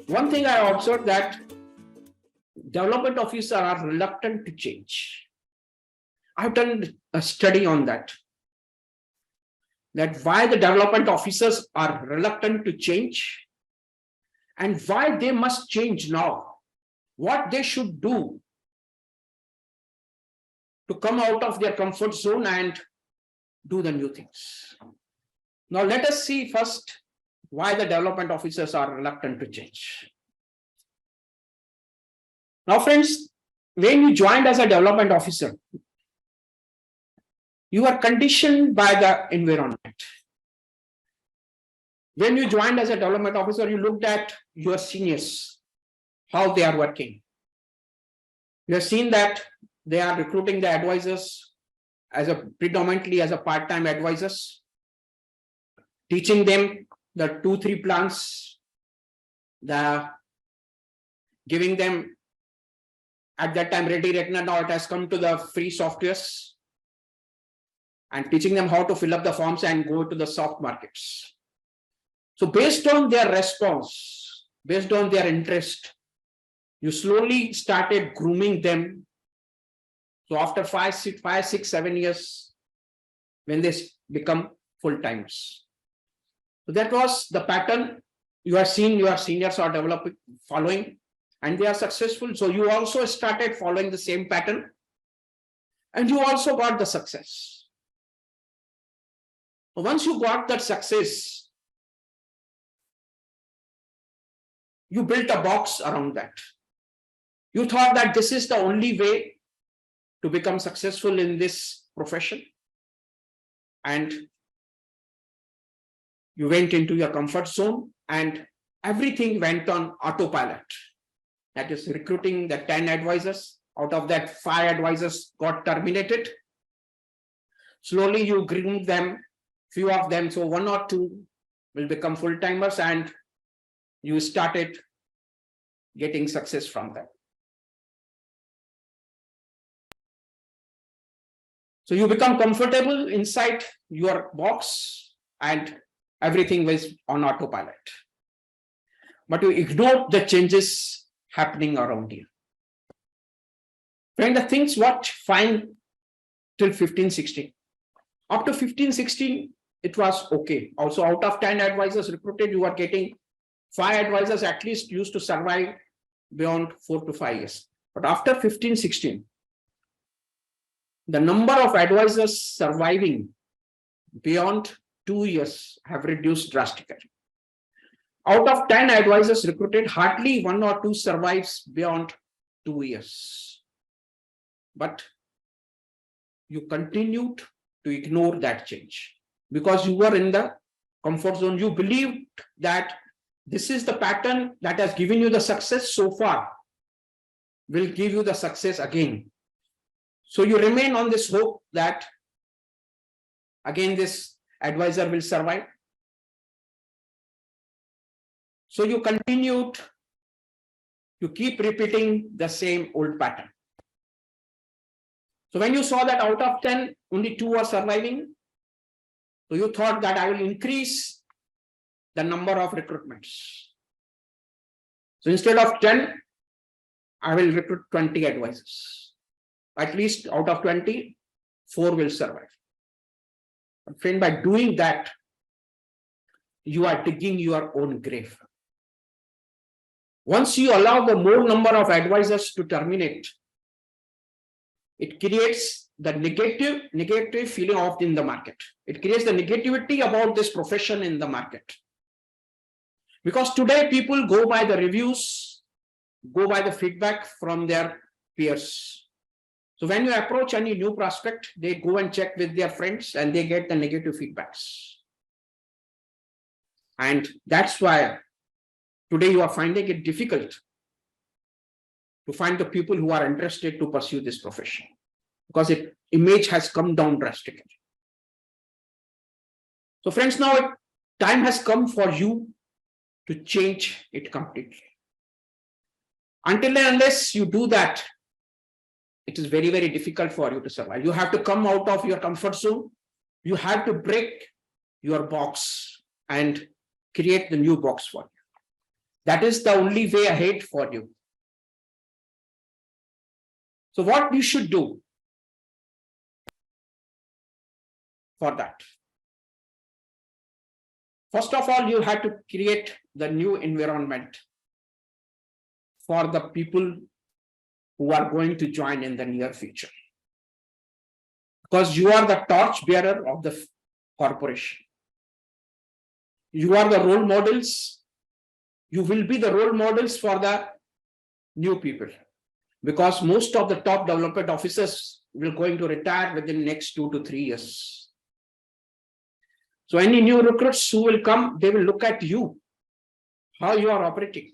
One thing I observed that development officers are reluctant to change. I've done a study on that why the development officers are reluctant to change and why they must change now, what they should do to come out of their comfort zone and do the new things. Now let us see first why the development officers are reluctant to change. Now friends, when you joined as a development officer, you are conditioned by the environment. When you joined as a development officer, you looked at your seniors, how they are working. You have seen that they are recruiting the advisors as predominantly as a part-time advisors, teaching them the 2-3 plans, giving them at that time ready reckoner. Now it has come to the free softwares, and teaching them how to fill up the forms and go to the soft markets. So based on their response, based on their interest, you slowly started grooming them. So after 5, 6, 7 years, when they become full-timers. So that was the pattern you are seeing your seniors are developing, following, and they are successful. So you also started following the same pattern, and you also got the success. Once you got that success, you built a box around that. You thought that this is the only way to become successful in this profession. And you went into your comfort zone and everything went on autopilot. That is recruiting the 10 advisors. Out of that, 5 advisors got terminated. Slowly you groomed them, few of them, so 1 or 2 will become full-timers, and you started getting success from them. So you become comfortable inside your box and everything was on autopilot. But you ignore the changes happening around you. When the things worked fine till 15, 16. After 15, 16, it was okay. Also, out of 10 advisors recruited, you are getting 5 advisors at least used to survive beyond 4 to 5 years. But after 15, 16, the number of advisors surviving beyond 2 years have reduced drastically. Out of 10 advisors recruited, hardly 1 or 2 survives beyond 2 years. But you continued to ignore that change because you were in the comfort zone. You believed that this is the pattern that has given you the success so far, will give you the success again. So you remain on this hope that again this advisor will survive. So you continued to keep repeating the same old pattern. So when you saw that out of 10, only 2 are surviving, so you thought that I will increase the number of recruitments. So instead of 10, I will recruit 20 advisors. At least out of 20, 4 will survive. But friend, by doing that, you are digging your own grave. Once you allow the more number of advisors to terminate, it creates the negative feeling in the market. It creates the negativity about this profession in the market. Because today people go by the reviews, go by the feedback from their peers. So when you approach any new prospect, they go and check with their friends and they get the negative feedbacks. And that's why today you are finding it difficult to find the people who are interested to pursue this profession because its image has come down drastically. So friends, now time has come for you to change it completely. Until and unless you do that, it is very, very difficult for you to survive. You have to come out of your comfort zone. You have to break your box and create the new box for you. That is the only way ahead for you. So what you should do for that? First of all, you have to create the new environment for the people who are going to join in the near future. Because you are the torch bearer of the corporation. You are the role models. You will be the role models for the new people. Because most of the top development officers will going to retire within the next 2 to 3 years. So any new recruits who will come, they will look at you, how you are operating.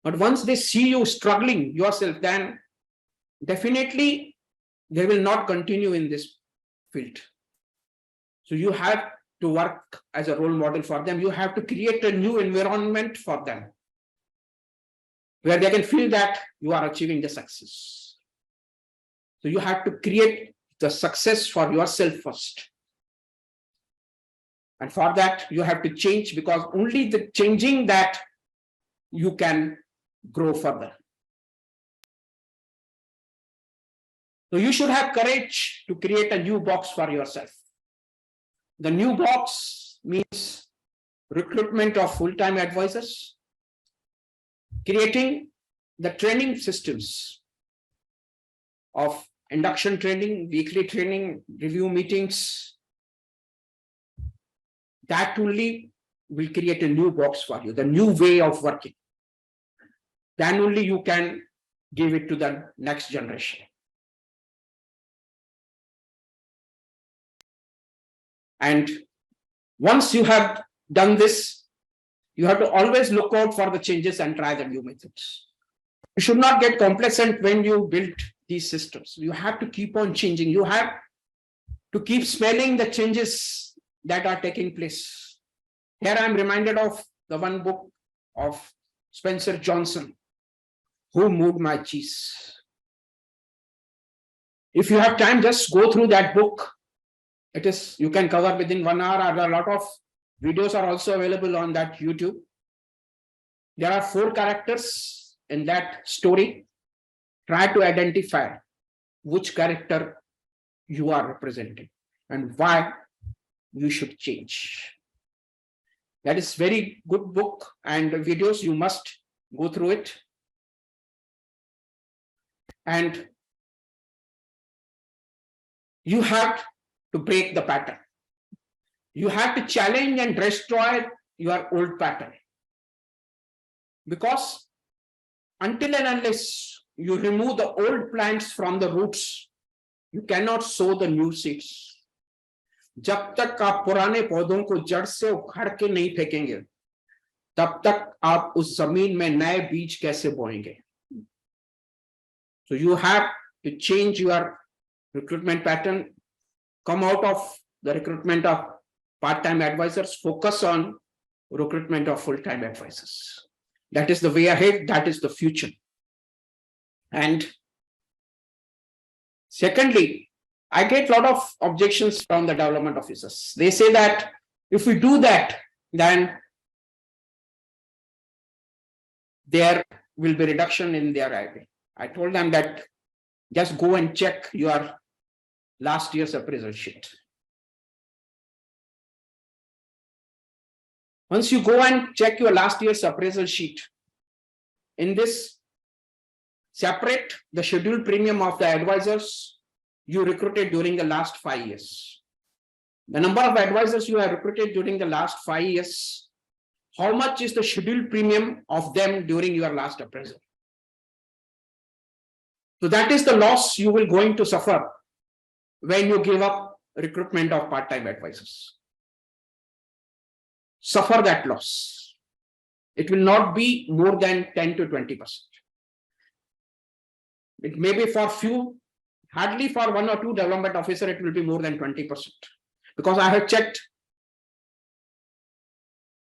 But once they see you struggling yourself, then definitely they will not continue in this field. So you have to work as a role model for them. You have to create a new environment for them, where they can feel that you are achieving the success. So you have to create the success for yourself first. And for that, you have to change, because only the changing that you can grow further. So you should have courage to create a new box for yourself. The new box means recruitment of full-time advisors, creating the training systems of induction training, weekly training, review meetings. That only will create a new box for you, the new way of working. Then only you can give it to the next generation. And once you have done this, you have to always look out for the changes and try the new methods. You should not get complacent when you build these systems. You have to keep on changing. You have to keep smelling the changes that are taking place. Here I am reminded of the one book of Spencer Johnson, Who Moved My Cheese. If you have time, just go through that book. It is, you can cover within 1 hour. A lot of videos are also available on that YouTube. There are 4 characters in that story. Try to identify which character you are representing and why you should change. That is very good book and videos. You must go through it. And you have to break the pattern. You have to challenge and destroy your old pattern. Because until and unless you remove the old plants from the roots, you cannot sow the new seeds. जब तक आप पुराने पौधों को जड़ से उखाड़ के नहीं फेंकेंगे, तब तक आप उस जमीन में नए बीज कैसे बोएंगे? So you have to change your recruitment pattern, come out of the recruitment of part-time advisors, focus on recruitment of full-time advisors. That is the way ahead. That is the future. And secondly, I get a lot of objections from the development officers. They say that if we do that, then there will be reduction in their IP. I told them that just go and check your last year's appraisal sheet. Once you go and check your last year's appraisal sheet, in this, separate the scheduled premium of the advisors you recruited during the last 5 years. The number of advisors you have recruited during the last 5 years, how much is the scheduled premium of them during your last appraisal? So that is the loss you will going to suffer when you give up recruitment of part-time advisors. Suffer that loss. It will not be more than 10 to 20%. It may be for few, hardly for 1 or 2 development officer, it will be more than 20%. Because I have checked,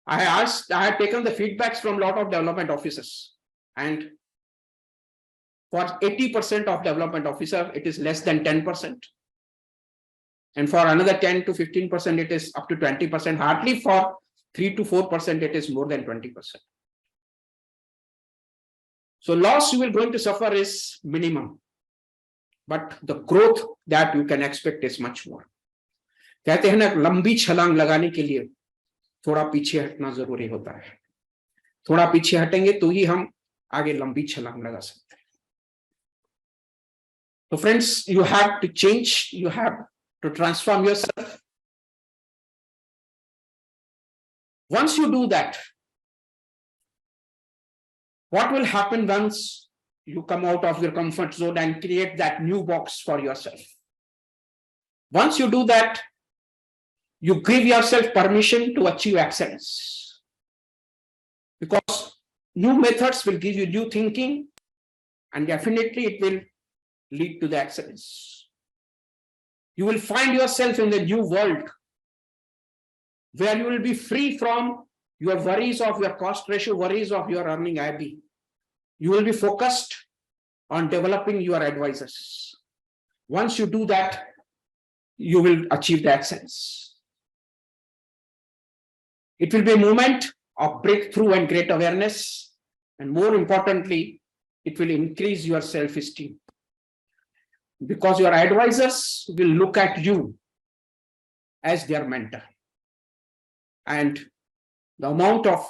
I have taken the feedbacks from a lot of development officers, and for 80% of development officer, it is less than 10%. And for another 10 to 15%, it is up to 20%. Hardly for 3 to 4%, it is more than 20%. So loss you will going to suffer is minimum, but the growth that you can expect is much more. कहते हैं ना, लंबी छलांग लगाने के लिए थोड़ा पीछे हटना जरूरी होता है. थोड़ा पीछे हटेंगे तो ही हम आगे लंबी छलांग लगा सकते हैं. So friends, you have to change, you have to transform yourself. Once you do that, what will happen once you come out of your comfort zone and create that new box for yourself? Once you do that, you give yourself permission to achieve excellence. Because new methods will give you new thinking, and definitely it will lead to the excellence. You will find yourself in the new world where you will be free from your worries of your cost ratio, worries of your earning IB. You will be focused on developing your advisors. Once you do that, you will achieve the excellence. It will be a moment of breakthrough and great awareness. And more importantly, it will increase your self-esteem. Because your advisors will look at you as their mentor. And the amount of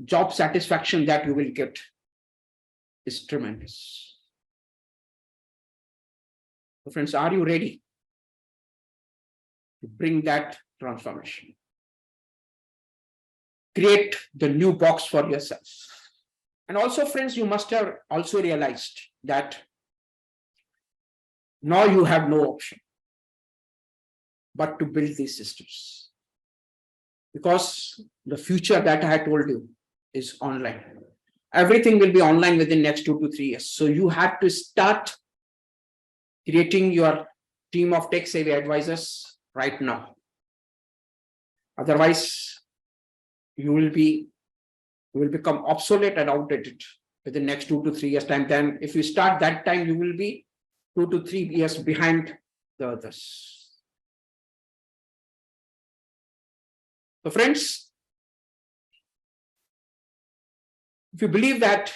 job satisfaction that you will get is tremendous. So friends, are you ready to bring that transformation? Create the new box for yourself. And also, friends, you must have also realized that now you have no option but to build these systems. Because the future that I told you is online. Everything will be online within next 2 to 3 years. So you have to start creating your team of tech-savvy advisors right now. Otherwise, you will become obsolete and outdated within next 2 to 3 years time. Then if you start that time, you will be 2 to 3 years behind the others. So friends, if you believe that,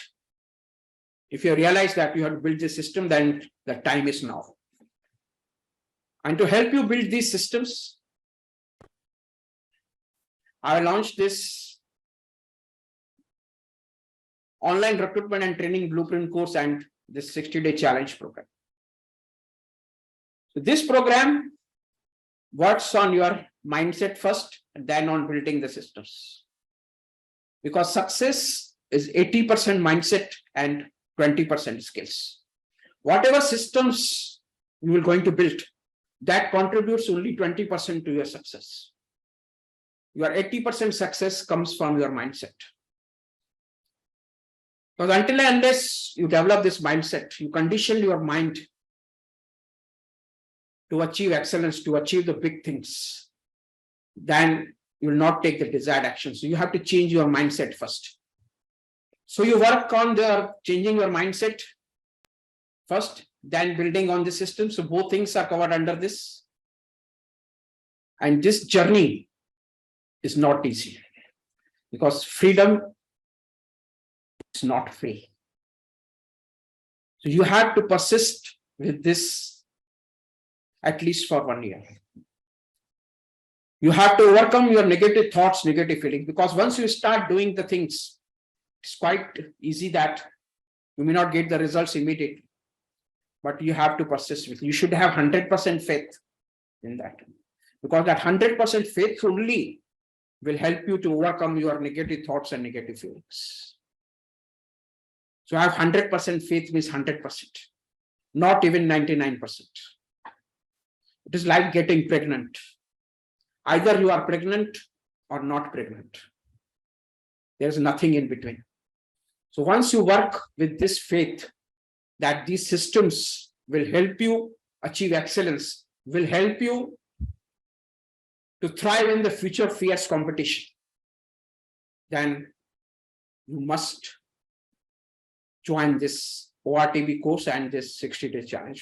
if you realize that you have to build this system, then the time is now. And to help you build these systems, I launched this online recruitment and training blueprint course and this 60-day challenge program. So this program works on your mindset first and then on building the systems. Because success is 80% mindset and 20% skills. Whatever systems you are going to build, that contributes only 20% to your success. Your 80% success comes from your mindset. Because until and unless you develop this mindset, you condition your mind to achieve excellence, to achieve the big things, then you will not take the desired action. So you have to change your mindset first. So you work on changing your mindset first, then building on the system. So both things are covered under this. And this journey is not easy because freedom is not free. So you have to persist with this at least for 1 year. You have to overcome your negative thoughts, negative feelings, because once you start doing the things, it's quite easy that you may not get the results immediately, but you have to persist with. You should have 100% faith in that, because that 100% faith only will help you to overcome your negative thoughts and negative feelings. So have 100% faith means 100%, not even 99%. It is like getting pregnant. Either you are pregnant or not pregnant. There is nothing in between. So once you work with this faith that these systems will help you achieve excellence, will help you to thrive in the future fierce competition, then you must join this ORTB course and this 60-day challenge.